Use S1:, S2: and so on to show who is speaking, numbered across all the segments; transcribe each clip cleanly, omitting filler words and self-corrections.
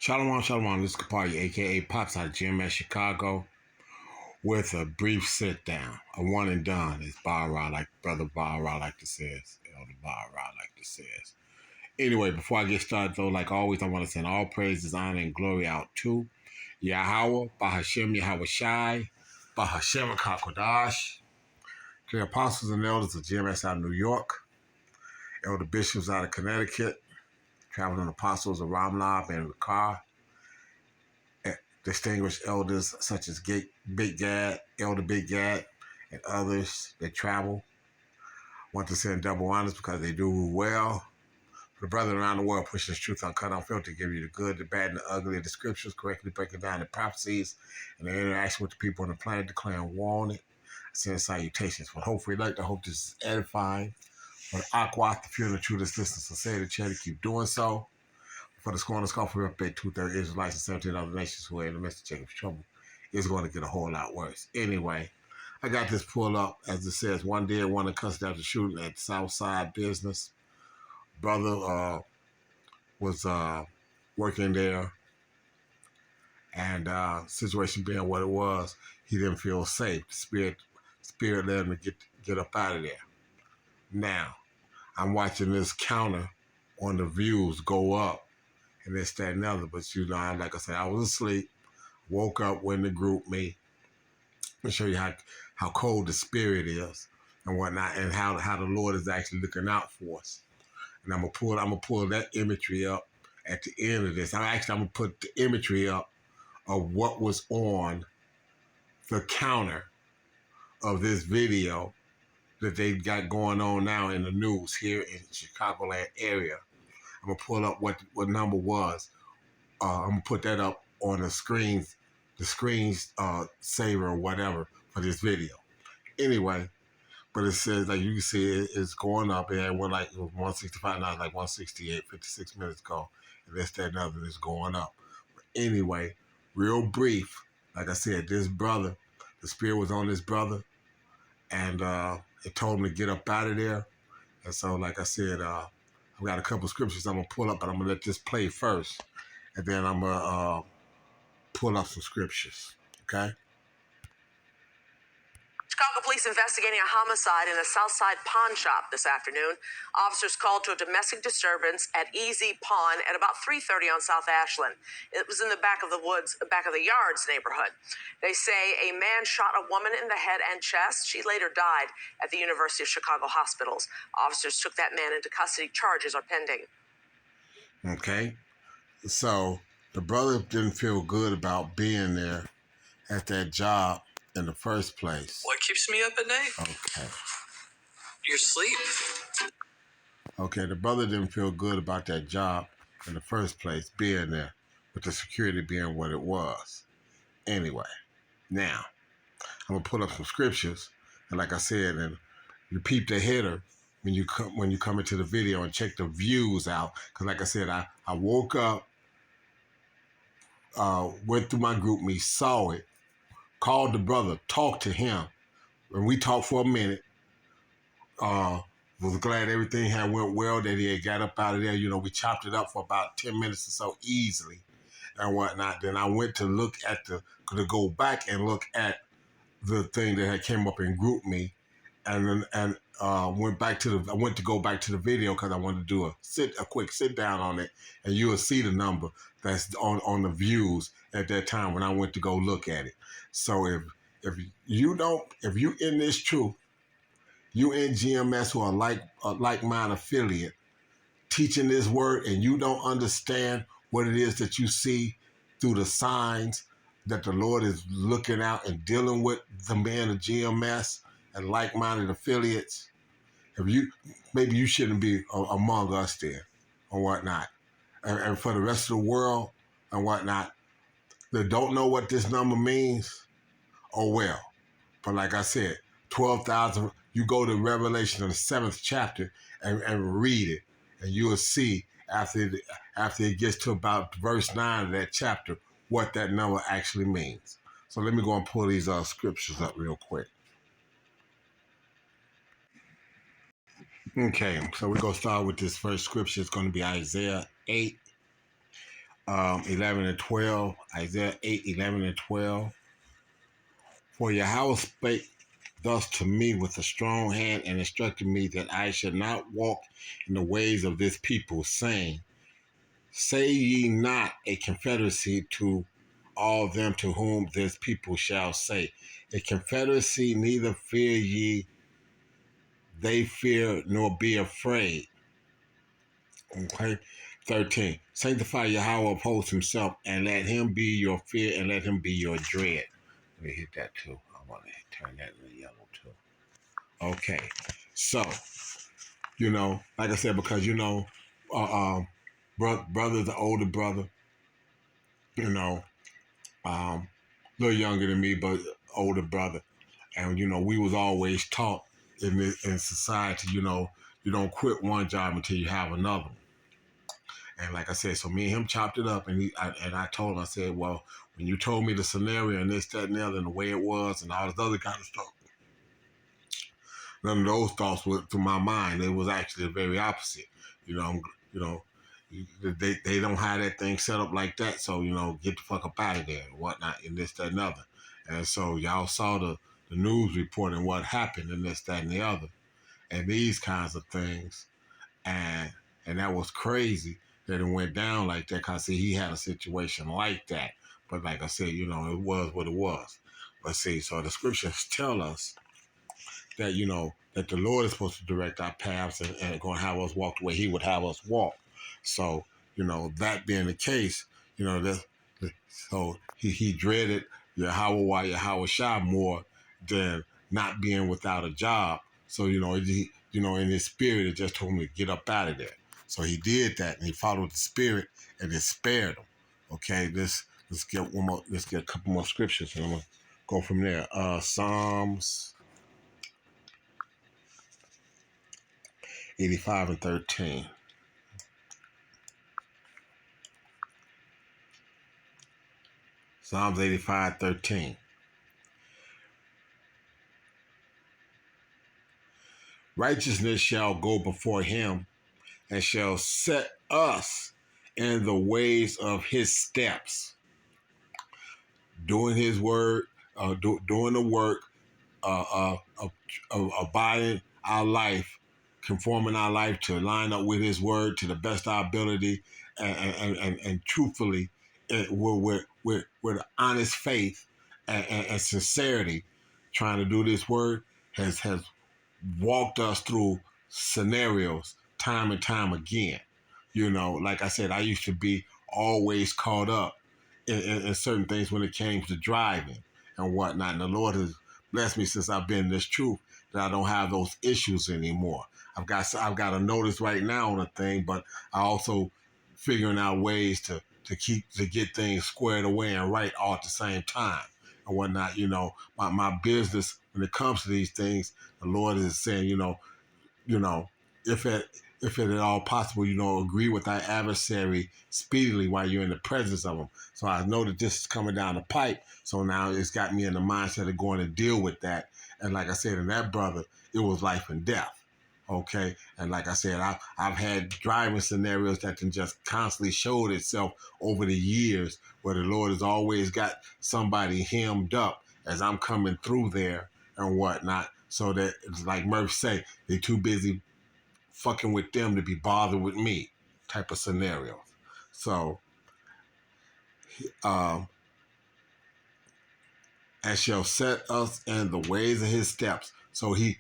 S1: Shalom, shalom. This is Kapari, a.k.a. Pops out of GMS Chicago, with a brief sit-down, a one and done, as Brother Bara like to says, Elder Bara like to says. Anyway, before I get started, though, like always, I want to send all praises, honor, and glory out to Yahawah, Bahashem Yahawashi, Bahashem Kakodash, to the apostles and elders of GMS out of New York, elder bishops out of Connecticut, traveling apostles of Ramlab and Rikar, distinguished elders such as Big Gad, Elder Big Gad, and others that travel. Want to send double honors because they do well. For the brethren around the world pushing this truth uncut, unfiltered, give you the good, the bad, and the ugly of the scriptures, correctly breaking down the prophecies and the interaction with the people on the planet, declaring war on it. I send salutations. But hopefully, hope this is edifying. For the Aqua, the pure and the true that's listening, so say the chat, keep doing so. For the scorn call for update, 2/3 Israelites and 17 other nations who are in the midst of Jacob's trouble is going to get a whole lot worse. Anyway, I got this pulled up, as it says, one day one in custody after shooting at Southside Business. Brother was working there, and situation being what it was, he didn't feel safe. The spirit led him to get up out of there. Now, I'm watching this counter on the views go up, and this, that, and other. But, like I said, I was asleep, woke up when the group me. I'll show you how cold the spirit is and whatnot, and how the Lord is actually looking out for us. And I'm gonna pull that imagery up at the end of this. I'm gonna put the imagery up of what was on the counter of this video that they got going on now in the news here in Chicagoland area. I'm gonna pull up what number was. I'm gonna put that up on the screen saver or whatever for this video. Anyway, but it says, like you can see, it's going up, and we're like, it was 165, now it's like 168, 56 minutes ago, and this, that, and other is going up. But anyway, real brief, like I said, this brother, the spirit was on this brother, and it told him to get up out of there. And so, like I said, I've got a couple scriptures I'm gonna pull up, but I'm gonna let this play first, and then I'm gonna pull up some scriptures. Okay.
S2: Chicago police investigating a homicide in a Southside pawn shop this afternoon. Officers called to a domestic disturbance at Easy Pawn at about 3:30 on South Ashland. It was in the back of the Yards neighborhood. They say a man shot a woman in the head and chest. She later died at the University of Chicago hospitals. Officers took that man into custody. Charges are pending.
S1: Okay. So the brother didn't feel good about being there at that job in the first place.
S3: What keeps me up at night?
S1: Okay.
S3: Your sleep.
S1: Okay, the brother didn't feel good about that job in the first place, being there, with the security being what it was. Anyway, now, I'm going to pull up some scriptures, and like I said, and you peep the header when you come into the video and check the views out, because like I said, I woke up, went through my group me, saw it, called the brother, talked to him, and we talked for a minute. Was glad everything had went well, that he had got up out of there. We chopped it up for about 10 minutes or so easily and whatnot. Then I went to go back and look at the thing that had came up and grouped me, and went to go back to the video because I wanted to do a quick sit down on it, and you will see the number that's on the views at that time when I went to go look at it. So if you in this truth, you in GMS who are like-minded affiliate, teaching this word, and you don't understand what it is that you see through the signs that the Lord is looking out and dealing with the man of GMS and like-minded affiliates, maybe you shouldn't be among us there or whatnot. And for the rest of the world and whatnot, that don't know what this number means, oh well. But like I said, 12,000, you go to Revelation in the 7th chapter and read it, and you will see after it gets to about verse 9 of that chapter what that number actually means. So let me go and pull these scriptures up real quick. Okay, so we're going to start with this first scripture. It's going to be Isaiah 8, 11 and 12, Isaiah 8, 11 and 12. For Yahawah spake thus to me with a strong hand and instructed me that I should not walk in the ways of this people, saying, say ye not a confederacy to all them to whom this people shall say, a confederacy neither fear ye, they fear nor be afraid. Okay. 13. Sanctify Yahawah, oppose himself, and let him be your fear, and let him be your dread. Let me hit that too. I want to turn that into yellow too. Okay. So, like I said, because brother's the older brother, you know, a little younger than me, but older brother. And, we was always taught in society, you don't quit one job until you have another. And like I said, so me and him chopped it up, and I told him, I said, well, when you told me the scenario and this, that, and the other, and the way it was, and all this other kind of stuff, none of those thoughts went through my mind. It was actually the very opposite. You know, they don't have that thing set up like that. So get the fuck up out of there and whatnot, and this, that, and the other. And so y'all saw the news report and what happened, and this, that, and the other, and these kinds of things, and that was crazy that it went down like that. Cause see, he had a situation like that, but like I said, it was what it was. But see, so the scriptures tell us that that the Lord is supposed to direct our paths and going to have us walk the way He would have us walk. So that being the case, so he dreaded Yahawashi more than not being without a job. So in his spirit, it just told him to get up out of there. So he did that, and he followed the spirit, and it spared him. Okay, let's get one more. Let's get a couple more scriptures, and I'm gonna go from there. Psalms 85 and 13. Psalms 85, 13. Righteousness shall go before him and shall set us in the ways of his steps. Doing his word, doing the work, abiding our life, conforming our life to line up with his word to the best of our ability, and truthfully, with honest faith and sincerity, trying to do this word has walked us through scenarios time and time again. Like I said, I used to be always caught up in certain things when it came to driving and whatnot. And the Lord has blessed me since I've been in this truth that I don't have those issues anymore. I've got a notice right now on a thing, but I also figuring out ways to get things squared away and right all at the same time and whatnot. My business when it comes to these things, the Lord is saying, if it at all possible, agree with thy adversary speedily while you're in the presence of him. So I know that this is coming down the pipe. So now it's got me in the mindset of going to deal with that. And like I said, in that brother, it was life and death. Okay. And like I said, I've had driving scenarios that can just constantly showed itself over the years where the Lord has always got somebody hemmed up as I'm coming through there and whatnot. So that it's like Murph say, they're too busy fucking with them to be bothered with me type of scenario. So, and shall set us in the ways of his steps. So he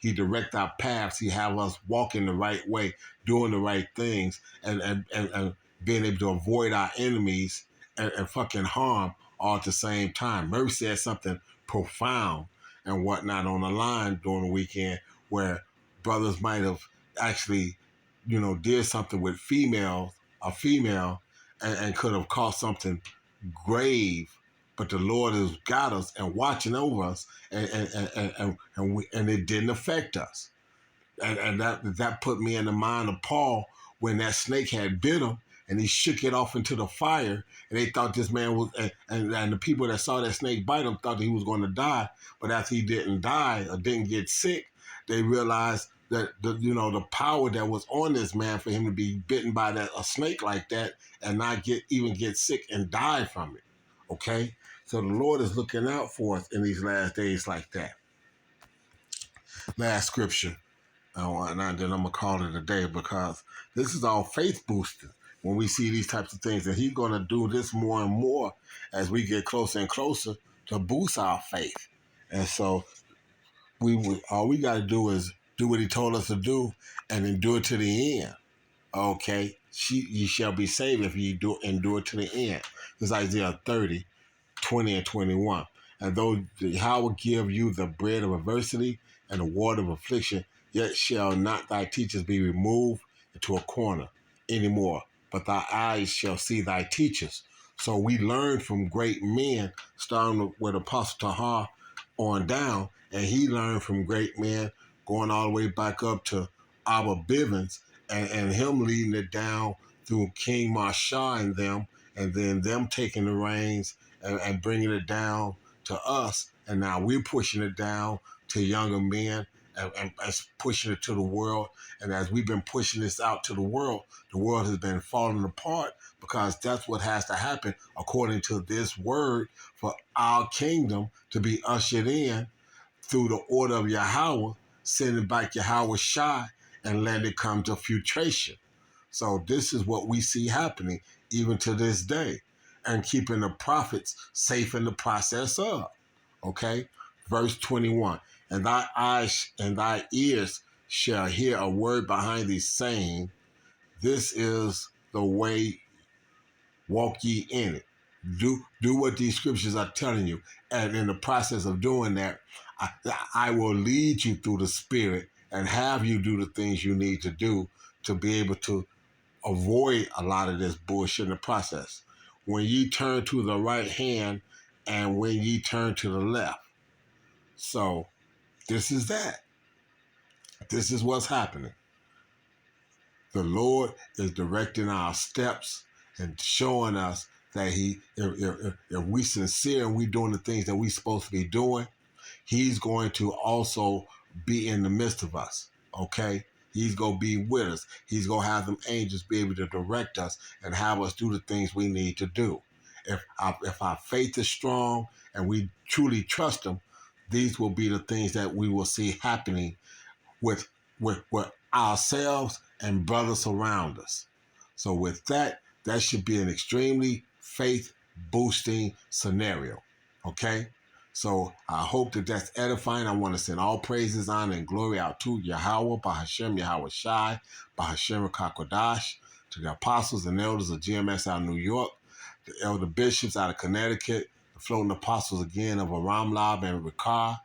S1: direct our paths. He have us walking the right way, doing the right things, and being able to avoid our enemies and fucking harm all at the same time. Murphy said something profound and whatnot on the line during the weekend where brothers might have actually, did something with a female, and could have caused something grave, but the Lord has got us and watching over us, and it didn't affect us, and that put me in the mind of Paul when that snake had bit him and he shook it off into the fire, and they thought this man was, and the people that saw that snake bite him thought that he was going to die, but after he didn't die or didn't get sick, they realized the power that was on this man for him to be bitten by a snake like that and not get sick and die from it. Okay, so the Lord is looking out for us in these last days like that. Last scripture, and then I'm gonna call it a day because this is all faith boosting. When we see these types of things, and He's gonna do this more and more as we get closer and closer to boost our faith. And so all we got to do is do what He told us to do, and endure to the end. Okay, ye shall be saved if ye do endure to the end. This is Isaiah 30, 20 and 21. And though Yahawah give you the bread of adversity and the water of affliction, yet shall not thy teachers be removed into a corner anymore, but thy eyes shall see thy teachers. So we learned from great men, starting with Apostle Tahar on down, and he learned from great men going all the way back up to Abba Bivens, and him leading it down through King Marshall and then them taking the reins and bringing it down to us. And now we're pushing it down to younger men and pushing it to the world. And as we've been pushing this out to the world has been falling apart because that's what has to happen according to this word for our kingdom to be ushered in through the order of Yahawah, sending back Yahawashi and letting it come to filtration. So this is what we see happening even to this day, and keeping the prophets safe in the process of. Okay? Verse 21, and thy eyes and thy ears shall hear a word behind thee saying, this is the way, walk ye in it. Do what these scriptures are telling you. And in the process of doing that, I will lead you through the Spirit and have you do the things you need to do to be able to avoid a lot of this bullshit in the process. When ye turn to the right hand and when ye turn to the left. So this is that. This is what's happening. The Lord is directing our steps and showing us that if we sincere and we doing the things that we supposed to be doing, He's going to also be in the midst of us. Okay? He's going to be with us. He's going to have them angels be able to direct us and have us do the things we need to do. If our faith is strong and we truly trust Him, these will be the things that we will see happening with ourselves and brothers around us. So with that should be an extremely faith-boosting scenario. Okay? So I hope that's edifying. I want to send all praises, honor, and glory out to Yahawah, Bahashem Yahawashi, Bahashem Kakodash, to the apostles and elders of GMS out of New York, the elder bishops out of Connecticut, the floating apostles again of Aram Lab and Rikar,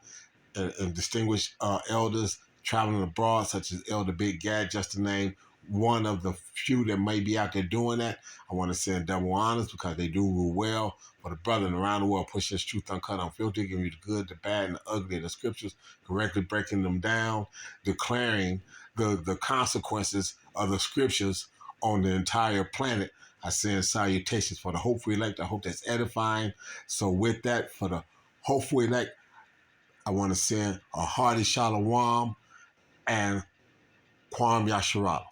S1: and distinguished elders traveling abroad, such as Elder Big Gad, just to name one of the few that may be out there doing that. I want to send double honors because they do rule well for the brethren around the world, pushing this truth uncut, unfiltered, giving you the good, the bad, and the ugly of the scriptures, correctly breaking them down, declaring the consequences of the scriptures on the entire planet. I send salutations for the hopeful elect. I hope that's edifying. So with that, for the hopeful elect, I want to send a hearty shalom and Kwam Yasharala.